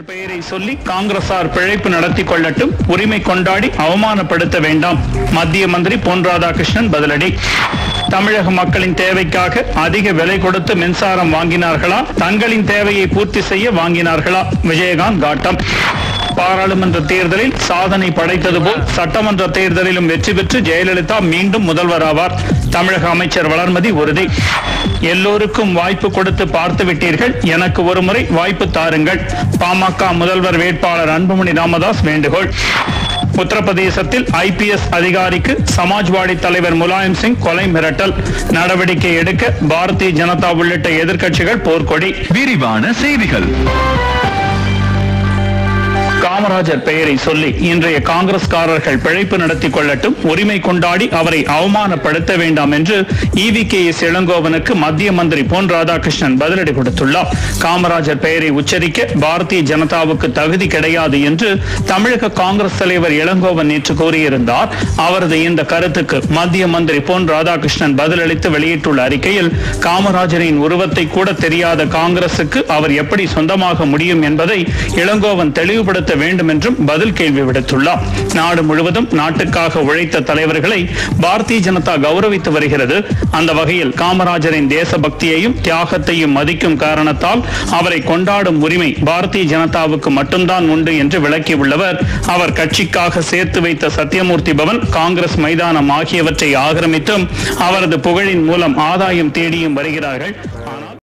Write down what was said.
பெயரை சொல்லி காங்கிரசார் பிழைப்பு நடத்தி கொள்ளட்டும், உரிமை கொண்டாடி அவமானப்படுத்த வேண்டாம். மத்திய மந்திரி பொன் ராதாகிருஷ்ணன் பதிலடி. தமிழக மக்களின் தேவைக்காக அதிக விலை கொடுத்து மின்சாரம் வாங்கினார்களா, தங்களின் தேவையை பூர்த்தி செய்ய வாங்கினார்களா? விஜயகாந்த் காட்டம். பாராளுமன்ற தேர்தலில் சாதனை படைத்தது போல் சட்டமன்ற தேர்தலிலும் வெற்றி பெற்று ஜெயலலிதா மீண்டும் முதல்வராவார். தமிழக அமைச்சர் வளர்மதி உறுதி. எல்லோருக்கும் வாய்ப்பு கொடுத்து பார்த்து விட்டீர்கள், எனக்கு ஒரு முறை வாய்ப்பு தாருங்கள். பாமக முதல்வர் வேட்பாளர் அன்புமணி ராமதாஸ் வேண்டுகோள். உத்தரப்பிரதேசத்தில் IPS அதிகாரிக்கு சமாஜ்வாடி தலைவர் முலாயம் சிங் கொலை மிரட்டல். நடவடிக்கை எடுக்க பாரதிய ஜனதா உள்ளிட்ட எதிர்க்கட்சிகள் போர்க்கொடி. விரிவான செய்திகள். காமராஜர் பெயரை சொல்லி இன்றைய காங்கிரஸ்காரர்கள் பிழைப்பு நடத்தி கொள்ளட்டும், உரிமை கொண்டாடி அவரை அவமானப்படுத்த வேண்டாம் என்று EVKS இளங்கோவனுக்கு மத்திய மந்திரி பொன் ராதாகிருஷ்ணன் பதிலடி கொடுத்துள்ளார். காமராஜர் பெயரை உச்சரிக்க பாரதிய ஜனதாவுக்கு தகுதி கிடையாது என்று தமிழக காங்கிரஸ் தலைவர் இளங்கோவன் நேற்று கூறியிருந்தார். அவரது இந்த கருத்துக்கு மத்திய மந்திரி பொன் ராதாகிருஷ்ணன் பதிலளித்து வெளியிட்டுள்ள அறிக்கையில், காமராஜரின் உருவத்தை கூட தெரியாத காங்கிரசுக்கு அவர் எப்படி சொந்தமாக முடியும் என்பதை இளங்கோவன் தெளிவுபடுத்த வேண்டும் என்றும் பதில் கேள்வி விடுத்துள்ளார். நாடு முழுவதும் நாட்டுக்காக உழைத்த தலைவர்களை பாரதிய ஜனதா கௌரவித்து வருகிறது. அந்த வகையில் காமராஜரின் தேசபக்தியையும் தியாகத்தையும் மதிக்கும் காரணத்தால் அவரை கொண்டாடும் உரிமை பாரதிய ஜனதாவுக்கு மட்டும்தான் உண்டு என்று விளக்கியுள்ளவர், அவர் கட்சிக்காக சேர்த்து வைத்த சத்தியமூர்த்தி பவன், காங்கிரஸ் மைதானம் ஆகியவற்றை ஆக்கிரமித்தும் அவரது புகழின் மூலம் ஆதாயம் தேடியும் வருகிறார்கள்.